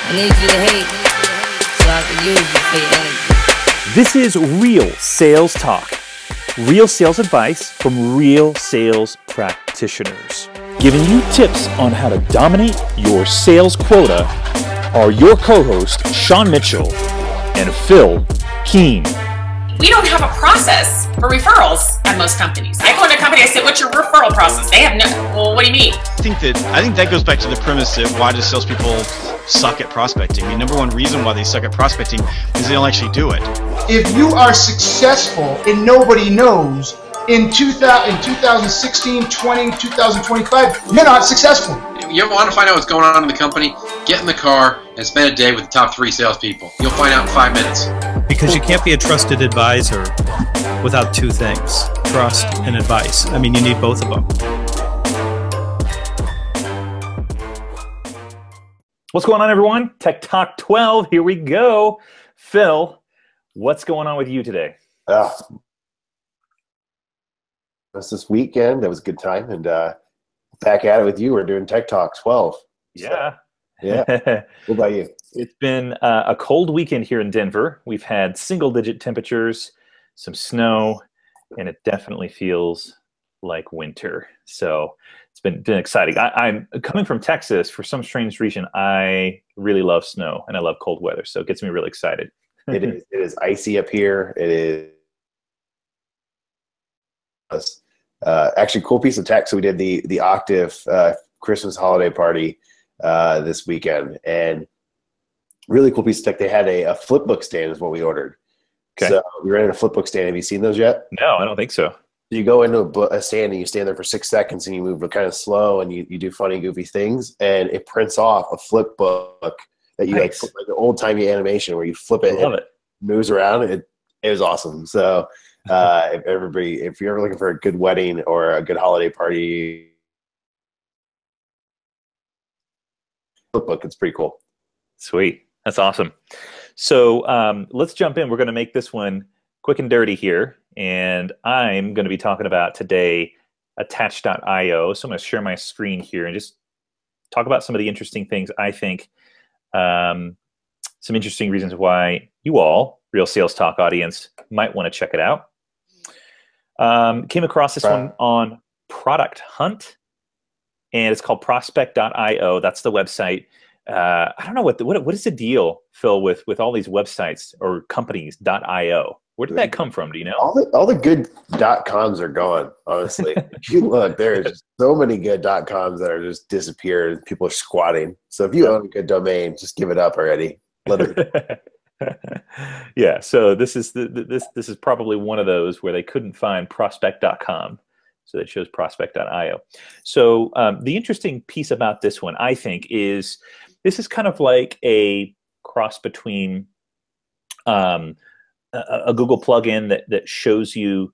I need you to hate so I can use you for your energy. This is real sales talk. Real sales advice from real sales practitioners. Giving you tips on how to dominate your sales quota are your co-hosts, Sean Mitchell and Phill Keen. We don't have a process for referrals at most companies. I go into a company, I say, what's your referral process? They have no, well, what do you mean? I think that goes back to the premise of why do salespeople suck at prospecting. I mean, number one reason why they suck at prospecting is they don't actually do it. If you are successful and nobody knows, in 2016, 20, 2025, you're not successful. You ever want to find out what's going on in the company? Get in the car and spend a day with the top 3 salespeople. You'll find out in 5 minutes. Because you can't be a trusted advisor without 2 things, trust and advice. I mean, you need both of them. What's going on, everyone? Tech Talk 12, here we go. Phill, what's going on with you today? This weekend, that was a good time, and back at it with you. We're doing Tech Talk 12. Yeah. So, yeah. What about you? It's been a cold weekend here in Denver. We've had single-digit temperatures, some snow, and it definitely feels like winter. So it's been exciting. I'm coming from Texas. For some strange reason, I really love snow, and I love cold weather, so it gets me really excited. It is icy up here. It is actually cool piece of tech. So we did the Octave Christmas holiday party this weekend, and really cool piece of tech. They had a flip book stand is what we ordered. Okay. So we rented a flip book stand. Have you seen those yet? No, I don't think so. You go into a stand and you stand there for 6 seconds and you move kind of slow and you do funny, goofy things, and it prints off a flip book that you like an old timey animation where you flip it and it moves around. It was awesome. So if you're ever looking for a good wedding or a good holiday party, flip book, it's pretty cool. Sweet. That's awesome. So let's jump in. We're going to make this one quick and dirty here. And I'm going to be talking about today attach.io. So I'm going to share my screen here and just talk about some of the interesting things I think, some interesting reasons why you all, Real Sales Talk audience, might want to check it out. Came across this one on Product Hunt, and it's called prospect.io. That's the website. I don't know what is the deal, Phill, with all these websites or companies.io? Where did that come from? Do you know? All the good .coms are gone, honestly. If you look, there's just so many good .coms that are just disappeared and people are squatting. So if you own a good domain, just give it up already. Let it. Yeah, so this is this is probably one of those where they couldn't find prospect.com, so they chose prospect.io. So the interesting piece about this one, I think, is this is kind of like a cross between a Google plugin that shows you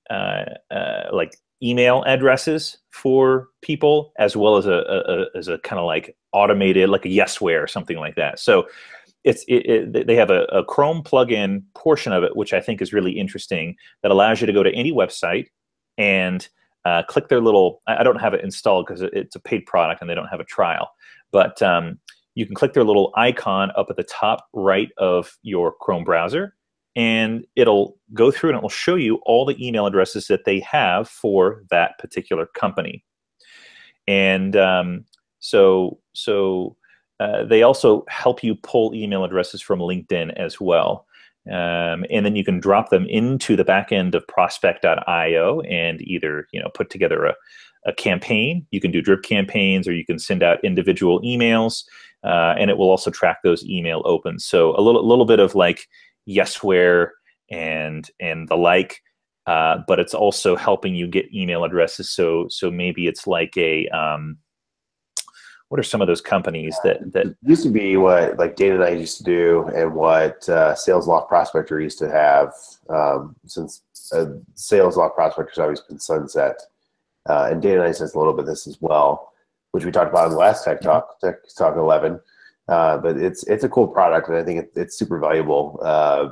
like email addresses for people, as well as a kind of like automated, like a Yesware or something like that. So they have a Chrome plugin portion of it, which I think is really interesting, that allows you to go to any website and click their little, I don't have it installed because it's a paid product and they don't have a trial, but you can click their little icon up at the top right of your Chrome browser, and it'll go through and it will show you all the email addresses that they have for that particular company. And they also help you pull email addresses from LinkedIn as well. And then you can drop them into the back end of prospect.io and either put together a campaign. You can do drip campaigns, or you can send out individual emails, and it will also track those email opens. So a little bit of like Yesware and the like, but it's also helping you get email addresses. So maybe it's like a what are some of those companies that used to be what like Data and I used to do, and what Sales Loft Prospector used to have, since Sales Loft Prospector's always been sunset, and Data and I says a little bit of this as well, which we talked about in the last Tech Talk 11. But it's a cool product, and I think it's super valuable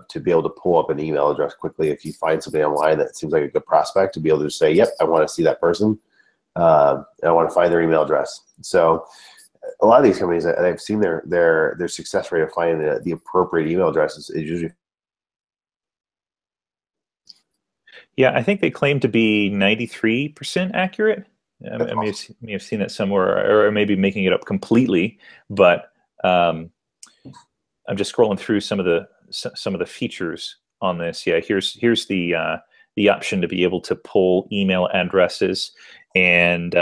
to be able to pull up an email address quickly if you find something online that seems like a good prospect, to be able to say, yep, I want to see that person, and I want to find their email address. So a lot of these companies, I've seen their success rate of finding the appropriate email addresses is usually. Yeah, I think they claim to be 93% accurate. I That's may have seen it somewhere, or maybe making it up completely. But I'm just scrolling through some of the features on this. Yeah, here's the option to be able to pull email addresses, and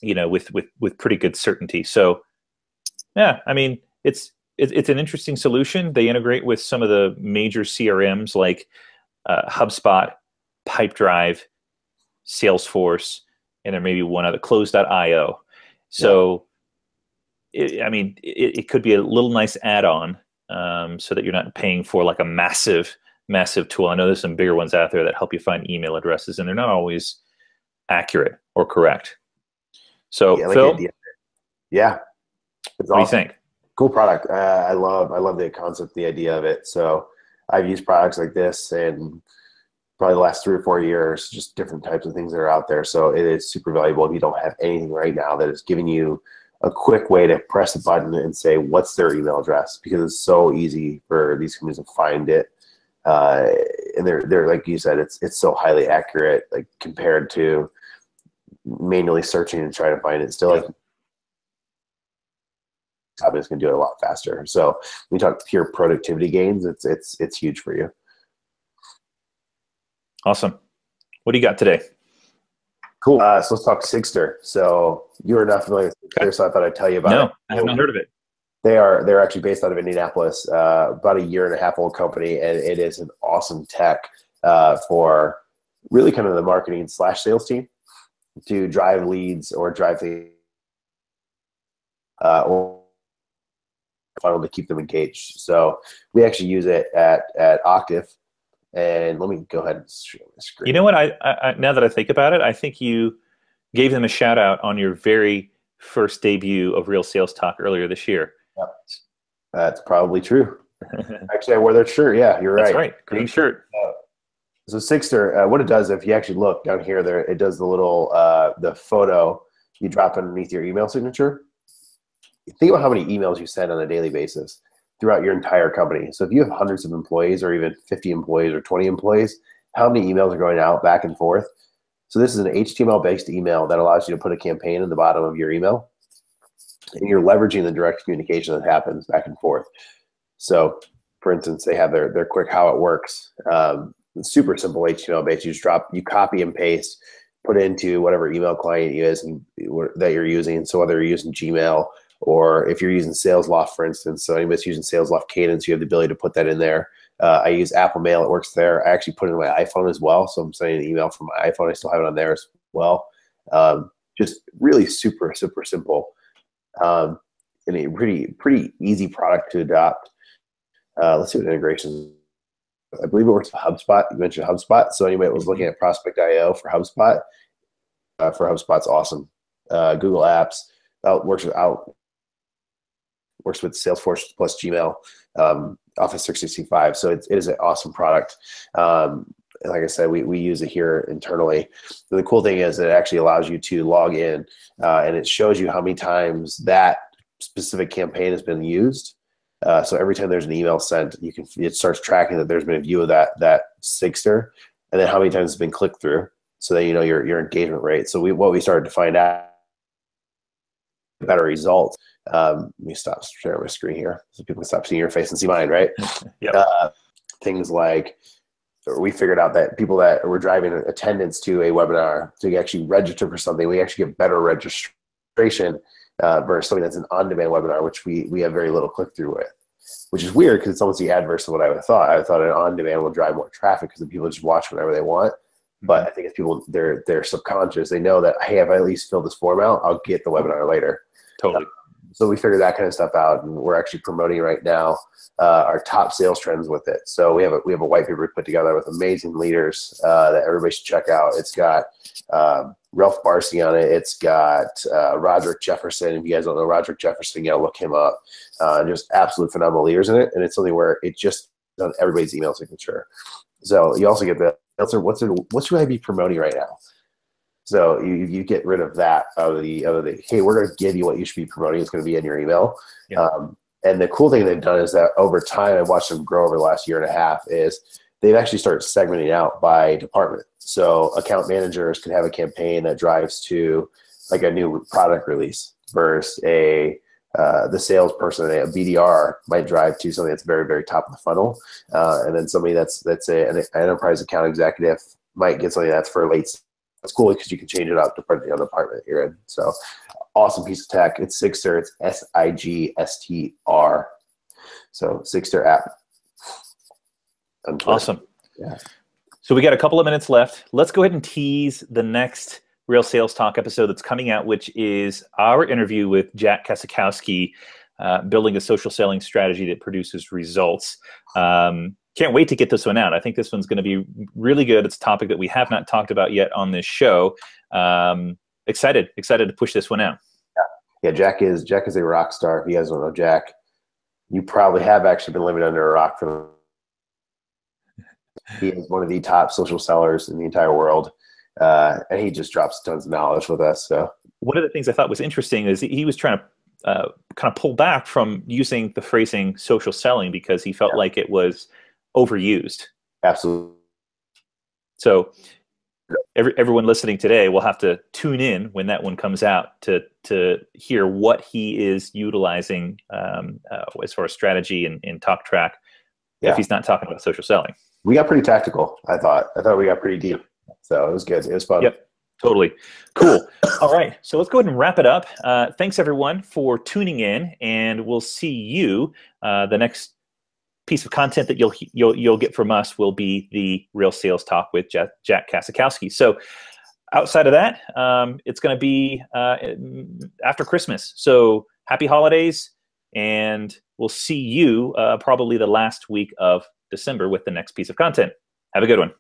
with pretty good certainty. So yeah, I mean, it's an interesting solution. They integrate with some of the major CRMs like HubSpot, Pipedrive, Salesforce, and there may be one other, Close.io. So, it could be a little nice add-on, so that you're not paying for like a massive tool. I know there's some bigger ones out there that help you find email addresses, and they're not always accurate or correct. So, Yeah, like Phill, it's what do you awesome. think? Cool product. I love the concept, the idea of it. So I've used products like this in probably the last 3 or 4 years, just different types of things that are out there. So it is super valuable if you don't have anything right now that is giving you a quick way to press a button and say, what's their email address? Because it's so easy for these companies to find it. And they're like you said, it's so highly accurate, like compared to manually searching and trying to find it. Still, like, it's going to do it a lot faster. So when we talk pure productivity gains, it's huge for you. Awesome. What do you got today? Cool. So let's talk Sigstr. So you are not familiar with Sigstr, so I thought I'd tell you about it. No, I have not heard of it. They're actually based out of Indianapolis, about a 1.5-year old company, and it is an awesome tech for really kind of the marketing / sales team to drive leads or drive the or funnel to keep them engaged. So we actually use it at Octave. And let me go ahead and share the screen. You know what? I now that I think about it, I think you gave them a shout out on your very first debut of Real Sales Talk earlier this year. Yep. That's probably true. Actually, I wore their shirt. Yeah, you're right. That's right. Green shirt. So Sigstr, what it does, if you actually look down here, it does the little the photo you drop underneath your email signature. Think about how many emails you send on a daily basis throughout your entire company. So if you have hundreds of employees or even 50 employees or 20 employees, how many emails are going out back and forth? So this is an HTML-based email that allows you to put a campaign in the bottom of your email, and you're leveraging the direct communication that happens back and forth. So for instance, they have their quick how it works. Super simple HTML-based. You copy and paste, put it into whatever email client you is that you're using. So whether you're using Gmail, or if you're using SalesLoft, for instance, so anybody's using SalesLoft Cadence, you have the ability to put that in there. I use Apple Mail, it works there. I actually put it in my iPhone as well, so I'm sending an email from my iPhone. I still have it on there as well. Just really super, super simple, and a pretty easy product to adopt. Let's see what integrations. I believe it works with HubSpot. You mentioned HubSpot, so anybody that was looking at Prospect.io for HubSpot, HubSpot's awesome. Google Apps, works with Salesforce plus Gmail, Office 365. So it is an awesome product. Like I said, we use it here internally. And the cool thing is it actually allows you to log in, and it shows you how many times that specific campaign has been used. So every time there's an email sent, it starts tracking that there's been a view of that Sigstr, and then how many times it's been clicked through, so that you know your engagement rate. So what we started to find out, better results. Let me stop sharing my screen here so people can stop seeing your face and see mine, right? Yep. Things like, we figured out that people that were driving attendance to a webinar to actually register for something, we actually get better registration versus something that's an on-demand webinar, which we have very little click-through with, which is weird because it's almost the adverse of what I would have thought. I thought an on-demand will drive more traffic because the people just watch whenever they want. But I think if people, they're subconscious, they know that, hey, if I at least fill this form out, I'll get the webinar later. Totally. So we figured that kind of stuff out, and we're actually promoting right now our top sales trends with it. So we have a white paper we put together with amazing leaders that everybody should check out. It's got Ralph Barcy on it. It's got Roderick Jefferson. If you guys don't know Roderick Jefferson, you gotta look him up. Just absolute phenomenal leaders in it, and it's something where it just on everybody's email signature. So you also get the answer. What should I be promoting right now? So you get rid of that out of the hey, we're going to give you what you should be promoting. It's going to be in your email. Yeah. And the cool thing they've done is that over time, I've watched them grow over the last year and a half, is they've actually started segmenting out by department. So account managers can have a campaign that drives to like a new product release versus the salesperson, a BDR might drive to something that's very, very top of the funnel. And then somebody that's an enterprise account executive might get something that's for late. That's cool because you can change it up depending on the department you're in. So awesome piece of tech. It's Sigstr. It's Sigstr. So Sigstr app. Awesome. Yeah. So we got a couple of minutes left. Let's go ahead and tease the next Real Sales Talk episode that's coming out, which is our interview with Jack Kasikowski, building a social selling strategy that produces results. Can't wait to get this one out. I think this one's going to be really good. It's a topic that we have not talked about yet on this show. Excited to push this one out. Yeah, Jack is a rock star. If you guys don't know Jack, you probably have actually been living under a rock for. He is one of the top social sellers in the entire world, and he just drops tons of knowledge with us. So one of the things I thought was interesting is he was trying to kind of pull back from using the phrasing social selling because he felt like it was overused. Absolutely. So everyone listening today will have to tune in when that one comes out to hear what he is utilizing as far as strategy and talk track if he's not talking about social selling. We got pretty tactical, I thought we got pretty deep. So it was good. It was fun. Yep. Totally. Cool. All right. So let's go ahead and wrap it up. Thanks everyone for tuning in, and we'll see you. The next piece of content that you'll get from us will be the Real Sales Talk with Jack Kasikowski. So outside of that, it's going to be after Christmas. So happy holidays, and we'll see you probably the last week of December with the next piece of content. Have a good one.